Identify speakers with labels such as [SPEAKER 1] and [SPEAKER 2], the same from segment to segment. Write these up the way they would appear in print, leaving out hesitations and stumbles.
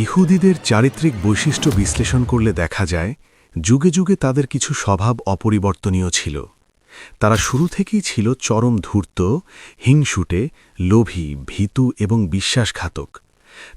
[SPEAKER 1] ইহুদিদের চারিত্রিক বৈশিষ্ট্য বিশ্লেষণ করলে দেখা যায় যুগে যুগে তাদের কিছু স্বভাব অপরিবর্তনীয় ছিল। তারা শুরু থেকেই ছিল চরম ধূর্ত, হিংসুটে, লোভী, ভীতু এবং বিশ্বাসঘাতক।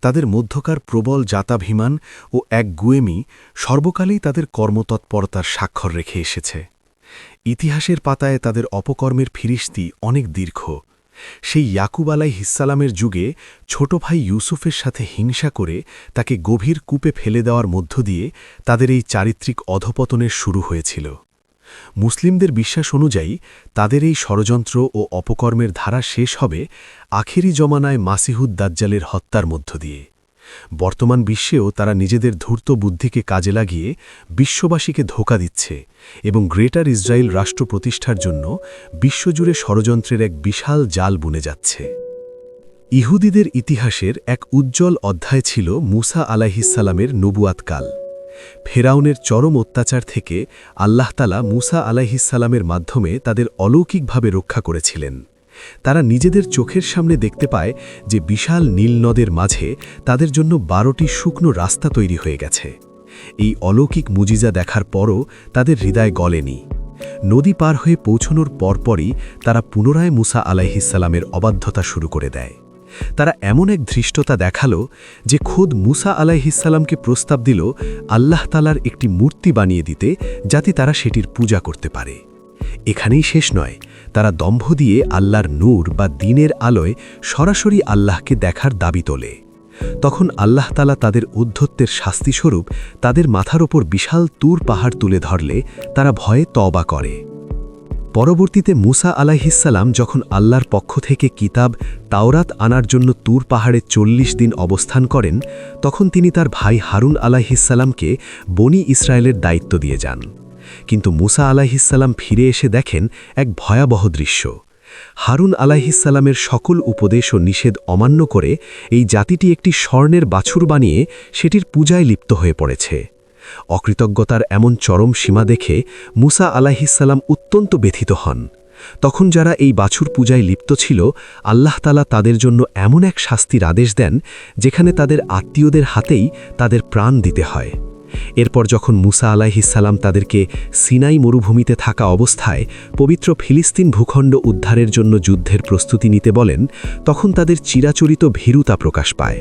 [SPEAKER 1] তাদের মধ্যকার প্রবল জাতাভিমান ও একগুঁয়েমি সর্বকালেই তাদের কর্মতৎপরতার স্বাক্ষর রেখে এসেছে। ইতিহাসের পাতায় তাদের অপকর্মের ফিরিস্তি অনেক দীর্ঘ। সেই ইয়াকুব আলাইহিসসালামের যুগে ছোট ভাই ইউসুফের সাথে হিংসা করে তাকে গভীর কূপে ফেলে দেওয়ার মধ্য দিয়ে তাদের এই চারিত্রিক অধপতনের শুরু হয়েছিল। মুসলিমদের বিশ্বাস অনুযায়ী তাদের এই ষড়যন্ত্র ও অপকর্মের ধারা শেষ হবে আখেরি জমানায় মাসিহুদ দাজ্জালের হত্যার মধ্য দিয়ে। বর্তমান বিশ্বেও তারা নিজেদের ধূর্ত বুদ্ধিকে কাজে লাগিয়ে বিশ্ববাসীকে ধোঁকা দিচ্ছে এবং গ্রেটার ইসরায়েল রাষ্ট্র প্রতিষ্ঠার জন্য বিশ্বজুড়ে ষড়যন্ত্রের এক বিশাল জাল বুনে যাচ্ছে। ইহুদিদের ইতিহাসের এক উজ্জ্বল অধ্যায় ছিল মুসা আলাইহিসসালামের নবুয়াতকাল। ফেরাউনের চরম অত্যাচার থেকে আল্লাহ তাআলা মুসা আলাইহিসসালামের মাধ্যমে তাদের অলৌকিকভাবে রক্ষা করেছিলেন। তারা নিজেদের চোখের সামনে দেখতে পায় যে বিশাল নীল নদের মাঝে তাদের জন্য 12টি শুকনো রাস্তা তৈরি হয়ে গেছে। এই অলৌকিক মুজিজা দেখার পরও তাদের হৃদয় গলেনি। নদী পার হয়ে পৌঁছনোর পরপরই তারা পুনরায় মুসা আলাইহিসসালামের অবাধ্যতা শুরু করে দেয়। তারা এমন এক ধৃষ্টতা দেখালো যে খোদ মুসা আলাইহিসসালামকে প্রস্তাব দিল আল্লাহ তাআলার একটি মূর্তি বানিয়ে দিতে, যাতে তারা সেটির পূজা করতে পারে। এখানেই শেষ নয়, তারা দম্ভ দিয়ে আল্লাহর নূর বা দ্বীনের আলোয় সরাসরি আল্লাহকে দেখার দাবি তোলে। তখন আল্লাহ তাআলা তাদের উদ্ধত্যের শাস্তিস্বরূপ তাদের মাথার ওপর বিশাল তুর পাহাড় তুলে ধরলে তারা ভয়ে তওবা করে। পরবর্তীতে মুসা আলাইহিসসালাম যখন আল্লাহর পক্ষ থেকে কিতাব তাওরাত আনার জন্য তুর পাহাড়ে 40 দিন অবস্থান করেন, তখন তিনি তার ভাই হারুন আলাইহিসসালামকে বনি ইসরায়েলের দায়িত্ব দিয়ে যান। কিন্তু মুসা আলাইহিসসালাম ফিরে এসে দেখেন এক ভয়াবহ দৃশ্য। হারুন আলাইহিসসালামের সকল উপদেশ ও নিষেধ অমান্য করে এই জাতিটি একটি স্বর্ণের বাছুর বানিয়ে সেটির পূজায় লিপ্ত হয়ে পড়েছে। অকৃতজ্ঞতার এমন চরম সীমা দেখে মুসা আলাইহিসসালাম অত্যন্ত ব্যথিত হন। তখন যারা এই বাছুর পূজায় লিপ্ত ছিল, আল্লাহ তাআলা তাদের জন্য এমন এক শাস্তির আদেশ দেন যেখানে তাদের আত্মীয়দের হাতেই তাদের প্রাণ দিতে হয়। এরপর যখন মুসা আলাইহিসসালাম তাদেরকে সিনাই মরুভূমিতে থাকা অবস্থায় পবিত্র ফিলিস্তিন ভূখণ্ড উদ্ধারের জন্য যুদ্ধের প্রস্তুতি নিতে বলেন, তখন তাদের চিরাচরিত ভীরুতা প্রকাশ পায়।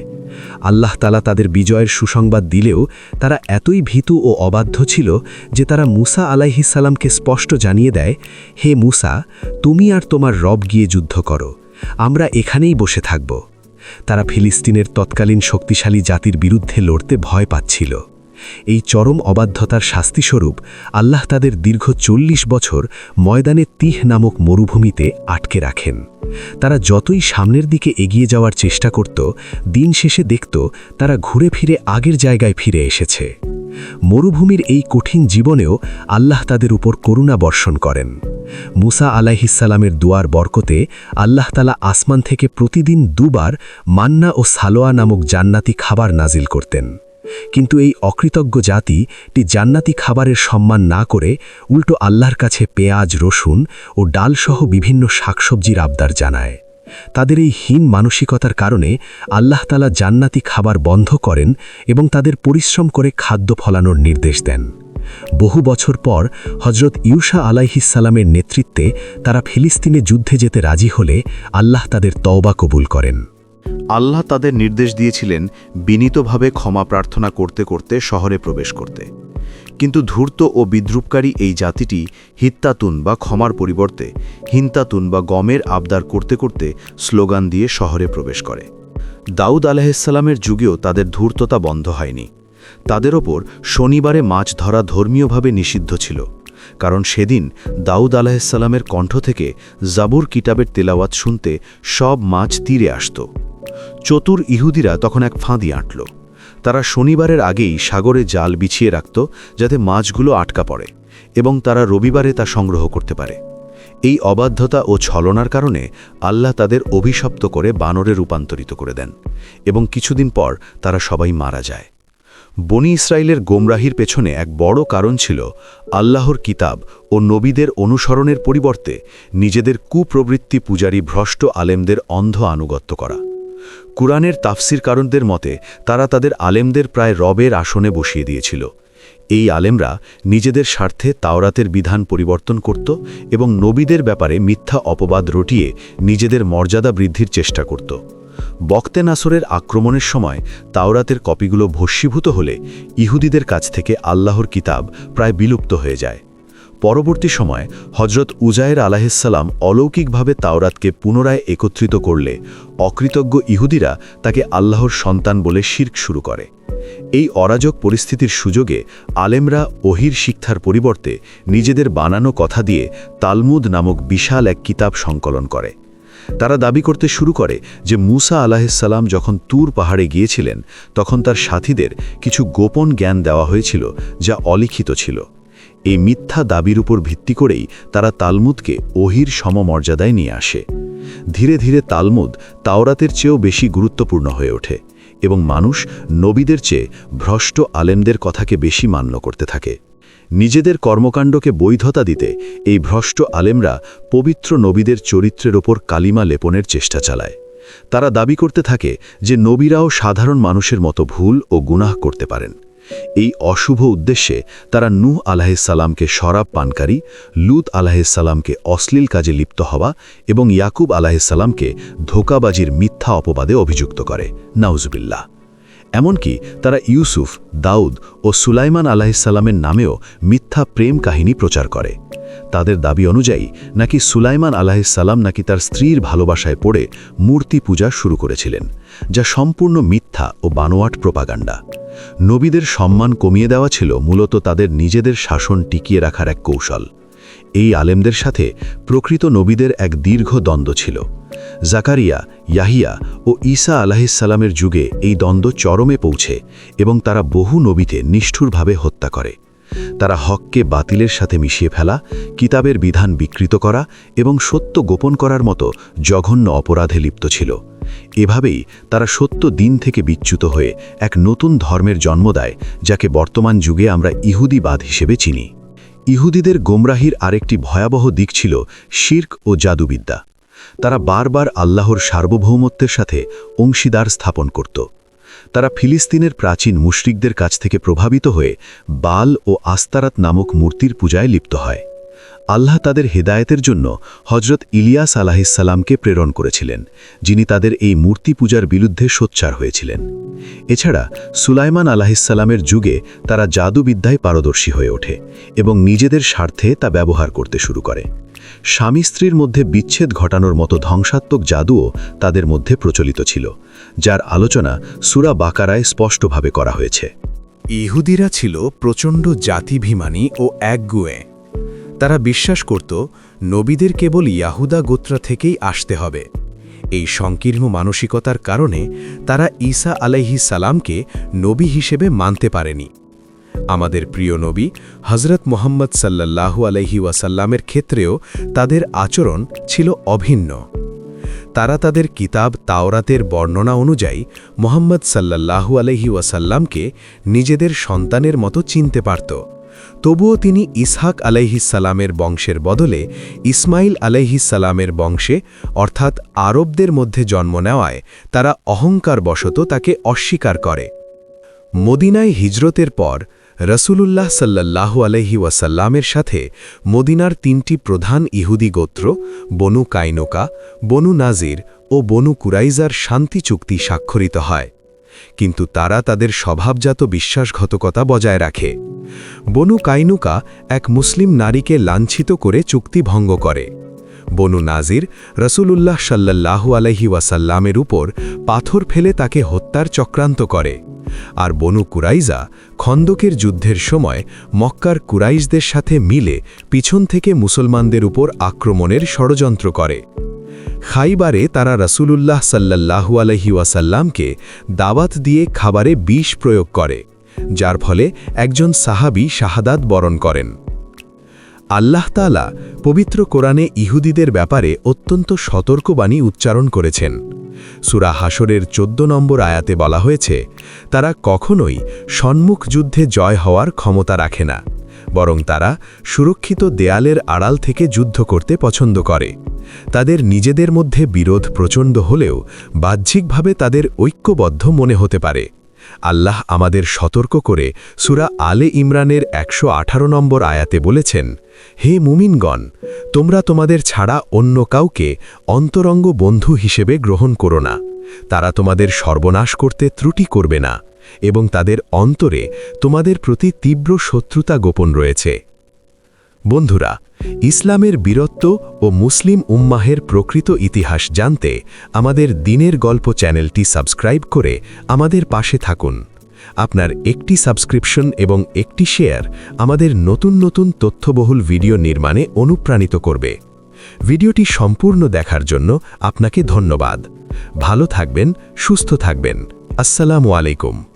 [SPEAKER 1] আল্লাহ তাআলা তাদের বিজয়ের সুসংবাদ দিলেও তারা এতই ভীতু ও অবাধ্য ছিল যে তারা মুসা আলাইহিসসালামকে স্পষ্ট জানিয়ে দেয়, হে মুসা, তুমি আর তোমার রব গিয়ে যুদ্ধ করো, আমরা এখানেই বসে থাকব। তারা ফিলিস্তিনের তৎকালীন শক্তিশালী জাতির বিরুদ্ধে লড়তে ভয় পাচ্ছিল। এই চরম অবাধ্যতার শাস্তিস্বরূপ আল্লাহ তাদের দীর্ঘ 40 বছর ময়দানে তিহ নামক মরুভূমিতে আটকে রাখেন। তারা যতই সামনের দিকে এগিয়ে যাওয়ার চেষ্টা করত, দিন শেষে দেখত তারা ঘুরে ফিরে আগের জায়গায় ফিরে এসেছে। মরুভূমির এই কঠিন জীবনেও আল্লাহ তাদের উপর করুণা বর্ষণ করেন। মুসা আলাইহিসসালামের দুয়ার বরকতে আল্লাহ তাআলা আসমান থেকে প্রতিদিন 2 বার মান্না ও সালোয়া নামক জান্নাতি খাবার নাজিল করতেন। কিন্তু এই অকৃতজ্ঞ জাতিটি জান্নাতি খাবারের সম্মান না করে উল্টো আল্লাহর কাছে পেঁয়াজ, রসুন ও ডালসহ বিভিন্ন শাকসবজির আবদার জানায়। তাদের এই হীন মানসিকতার কারণে আল্লাহ তাআলা জান্নাতি খাবার বন্ধ করেন এবং তাদের পরিশ্রম করে খাদ্য ফলানোর নির্দেশ দেন। বহু বছর পর হজরত ইউসা আলাইহিসসালামের নেতৃত্বে তারা ফিলিস্তিনে যুদ্ধে যেতে রাজি হলে আল্লাহ তাদের তওবা কবুল করেন।
[SPEAKER 2] আল্লাহ তাদের নির্দেশ দিয়েছিলেন বিনীতভাবে ক্ষমা প্রার্থনা করতে করতে শহরে প্রবেশ করতে। কিন্তু ধূর্ত ও বিদ্রুপকারী এই জাতিটি হিত্তাতুন বা ক্ষমার পরিবর্তে হিন্তাতুন বা গমের আবদার করতে করতে স্লোগান দিয়ে শহরে প্রবেশ করে। দাউদ আলাইহিসসালামের যুগেও তাদের ধূর্ততা বন্ধ হয়নি। তাদের ওপর শনিবারে মাছ ধরা ধর্মীয়ভাবে নিষিদ্ধ ছিল, কারণ সেদিন দাউদ আলাইহিসসালামের কণ্ঠ থেকে জাবুর কিতাবের তেলাওয়াত শুনতে সব মাছ তীরে আসত। চতুর ইহুদিরা তখন এক ফাঁদি আঁটল। তারা শনিবারের আগেই সাগরে জাল বিছিয়ে রাখত, যাতে মাছগুলো আটকা পড়ে এবং তারা রবিবারে তা সংগ্রহ করতে পারে। এই অবাধ্যতা ও ছলনার কারণে আল্লাহ তাদের অভিশপ্ত করে বানরে রূপান্তরিত করে দেন এবং কিছুদিন পর তারা সবাই মারা যায়। বনি ইসরায়েলের গোমরাহির পেছনে এক বড় কারণ ছিল আল্লাহর কিতাব ও নবীদের অনুসরণের পরিবর্তে নিজেদের কুপ্রবৃত্তি পূজারী ভ্রষ্ট আলেমদের অন্ধ আনুগত্য করা। কুরআনের তাফসিরকারকদের মতে তারা তাদের আলেমদের প্রায় রবের আসনে বসিয়ে দিয়েছিল। এই আলেমরা নিজেদের স্বার্থে তাওরাতের বিধান পরিবর্তন করত এবং নবীদের ব্যাপারে মিথ্যা অপবাদ রটিয়ে নিজেদের মর্যাদা বৃদ্ধির চেষ্টা করত। বক্তে নাসরের আক্রমণের সময় তাওরাতের কপিগুলো ভস্মীভূত হলে ইহুদিদের কাছ থেকে আল্লাহর কিতাব প্রায় বিলুপ্ত হয়ে যায়। পরবর্তী সময় হজরত উজায়ের আলাইহিসসালাম অলৌকিকভাবে তাওরাতকে পুনরায় একত্রিত করলে অকৃতজ্ঞ ইহুদিরা তাকে আল্লাহর সন্তান বলে শিরক শুরু করে। এই অরাজক পরিস্থিতির সুযোগে আলেমরা ওহির শিক্ষার পরিবর্তে নিজেদের বানানো কথা দিয়ে তালমুদ নামক বিশাল এক কিতাব সংকলন করে। তারা দাবি করতে শুরু করে যে মুসা আলাইহিসসালাম যখন তুর পাহাড়ে গিয়েছিলেন তখন তার সাথীদের কিছু গোপন জ্ঞান দেওয়া হয়েছিল যা অলিখিত ছিল। এই মিথ্যা দাবির উপর ভিত্তি করেই তারা তালমুদকে ওহির সমমর্যাদায় নিয়ে আসে। ধীরে ধীরে তালমুদ তাওরাতের চেয়েও বেশি গুরুত্বপূর্ণ হয়ে ওঠে এবং মানুষ নবীদের চেয়ে ভ্রষ্ট আলেমদের কথাকে বেশি মান্য করতে থাকে। নিজেদের কর্মকাণ্ডকে বৈধতা দিতে এই ভ্রষ্ট আলেমরা পবিত্র নবীদের চরিত্রের ওপর কালিমা লেপনের চেষ্টা চালায়। তারা দাবি করতে থাকে যে নবীরাও সাধারণ মানুষের মতো ভুল ও গুনাহ করতে পারেন। এই অশুভ উদ্দেশ্যে তারা নূহ আলাইহিসসালামকে শরাব পানকারী, লূত আলাইহিসসালামকে অশ্লীল কাজে লিপ্ত হওয়া এবং ইয়াকুব আলাইহিসসালামকে ধোঁকাবাজির মিথ্যা অপবাদে অভিযুক্ত করে। নাউজুবিল্লাহ। এমনকি তারা ইউসুফ, দাউদ ও সুলাইমান আলাইহিসসালামের নামেও মিথ্যা প্রেম কাহিনী প্রচার করে। তাদের দাবি অনুযায়ী নাকি সুলাইমান আলাইহিসসালাম নাকি তার স্ত্রীর ভালোবাসায় পড়ে মূর্তি পূজা শুরু করেছিলেন, যা সম্পূর্ণ মিথ্যা ও বানোয়াট প্রোপাগান্ডা। নবীদের সম্মান কমিয়ে দেওয়া ছিল মূলত তাদের নিজেদের শাসন টিকিয়ে রাখার এক কৌশল। এই আলেমদের সাথে প্রকৃত নবীদের এক দীর্ঘ দ্বন্দ্ব ছিল। জাকারিয়া, ইয়াহিয়া ও ঈসা আলাইহিসসালামের যুগে এই দ্বন্দ্ব চরমে পৌঁছে এবং তারা বহু নবীকে নিষ্ঠুরভাবে হত্যা করে। তারা হককে বাতিলের সাথে মিশিয়ে ফেলা, কিতাবের বিধান বিকৃত করা এবং সত্য গোপন করার মতো জঘন্য অপরাধে লিপ্ত ছিল। এভাবেই তারা সত্য দিন থেকে বিচ্যুত হয়ে এক নতুন ধর্মের জন্ম দেয়, যাকে বর্তমান যুগে আমরা ইহুদিবাদ হিসেবে চিনি। ইহুদিদের গোমরাহির আরেকটি ভয়াবহ দিক ছিল শিরক ও জাদুবিদ্যা। তারা বারবার আল্লাহর সার্বভৌমত্বের সাথে অংশীদার স্থাপন করত। তারা ফিলিস্তিনের প্রাচীন মুশরিকদের কাছ থেকে প্রভাবিত হয়ে বাল ও আস্তারাত নামক মূর্তির পূজায় লিপ্ত হয়। আল্লাহ তাদের হেদায়েতের জন্য হজরত ইলিয়াস আলাইহিসসালামকে প্রেরণ করেছিলেন, যিনি তাদের এই মূর্তি পূজার বিরুদ্ধে সোচ্চার হয়েছিলেন। এছাড়া সুলাইমান আলাইহিসসালামের যুগে তারা জাদুবিদ্যায় পারদর্শী হয়ে ওঠে এবং নিজেদের স্বার্থে তা ব্যবহার করতে শুরু করে। স্বামী স্ত্রীর মধ্যে বিচ্ছেদ ঘটানোর মতো ধ্বংসাত্মক জাদুও তাদের মধ্যে প্রচলিত ছিল, যার আলোচনা সূরা বাকারায় স্পষ্টভাবে করা হয়েছে।
[SPEAKER 1] ইহুদিরা ছিল প্রচণ্ড জাতিভিমানী ও একগুঁয়ে। তারা বিশ্বাস করত নবীদের কেবল ইয়াহুদা গোত্রা থেকেই আসতে হবে। এই সংকীর্ণ মানসিকতার কারণে তারা ঈসা আলাইহিসসালামকে নবী হিসেবে মানতে পারেনি। আমাদের প্রিয় নবী হজরত মুহাম্মদ সাল্লাল্লাহু আলাইহি ওয়াসাল্লামের ক্ষেত্রেও তাদের আচরণ ছিল অভিন্ন। তারা তাদের কিতাব তাওরাতের বর্ণনা অনুযায়ী মুহাম্মদ সাল্লাল্লাহু আলাইহি ওয়াসাল্লামকে নিজেদের সন্তানের মতো চিনতে পারত। তবুও তিনি ইসহাক আলাইহিসসালামের বংশের বদলে ইসমাইল আলাইহিসসালামের বংশে অর্থাৎ আরবদের মধ্যে জন্ম নেওয়ায় তারা অহংকারবশত তাকে অস্বীকার করে। মদিনায় হিজরতের পর রসুলুল্লাহ সাল্লাল্লাহু আলাইহি ওয়াসাল্লামের সাথে মদিনার তিনটি প্রধান ইহুদি গোত্র বনু কাইনুকা, বনু নাজির ও বনু কুরাইজার শান্তি চুক্তি স্বাক্ষরিত হয়, কিন্তু তারা তাদের স্বভাবজাত বিশ্বাসঘাতকতা বজায় রাখে। বনু কাইনুকা এক মুসলিম নারীকে লাঞ্ছিত করে চুক্তি ভঙ্গ করে। বনু নাজির রসুলুল্লাহ সাল্লাল্লাহু আলাইহি ওয়াসাল্লামের উপর পাথর ফেলে তাকে হত্যার চক্রান্ত করে। আর বনু কুরাইজা খন্দকের যুদ্ধের সময় মক্কার কুরাইশদের সাথে মিলে পিছন থেকে মুসলমানদের উপর আক্রমণের ষড়যন্ত্র করে। খাইবারে তারা রসুলুল্লাহ সাল্লাল্লাহু আলাইহি ওয়াসাল্লামকে দাওয়াত দিয়ে খাবারে বিষ প্রয়োগ করে, যার ফলে একজন সাহাবী শাহাদাত বরণ করেন। আল্লাহ তাআলা পবিত্র কোরআনে ইহুদিদের ব্যাপারে অত্যন্ত সতর্কবাণী উচ্চারণ করেছেন। সূরা হাশরের 14 নম্বর আয়াতে বলা হয়েছে, তারা কখনোই সম্মুখ যুদ্ধে জয় হওয়ার ক্ষমতা রাখে না, বরং তারা সুরক্ষিত দেয়ালের আড়াল থেকে যুদ্ধ করতে পছন্দ করে তাদের নিজেদের মধ্যে বিরোধ প্রচণ্ড হলেও বাহ্যিকভাবে তাদের ঐক্যবদ্ধ মনে হতে পারে আল্লাহ আমাদের সতর্ক করে সূরা আলে ইমরানের ১১৮ নম্বর আয়াতে বলেছেন হে মুমিনগণ তোমরা তোমাদের ছাড়া অন্য কাউকে অন্তরঙ্গ বন্ধু হিসেবে গ্রহণ করো না তারা তোমাদের সর্বনাশ করতে ত্রুটি করবে না এবং তাদের অন্তরে তোমাদের প্রতি তীব্র শত্রুতা গোপন রয়েছে বন্ধুরা ইসলামের বীরত্ব ও মুসলিম উম্মাহের প্রকৃত ইতিহাস জানতে আমাদের দিনের গল্প চ্যানেলটি সাবস্ক্রাইব করে আমাদের পাশে থাকুন আপনার একটি সাবস্ক্রিপশন এবং একটি শেয়ার আমাদের নতুন নতুন তথ্যবহুল ভিডিও নির্মাণে অনুপ্রাণিত করবে ভিডিওটি সম্পূর্ণ দেখার জন্য আপনাকে ধন্যবাদ ভালো থাকবেন সুস্থ থাকবেন আসসালামু আলাইকুম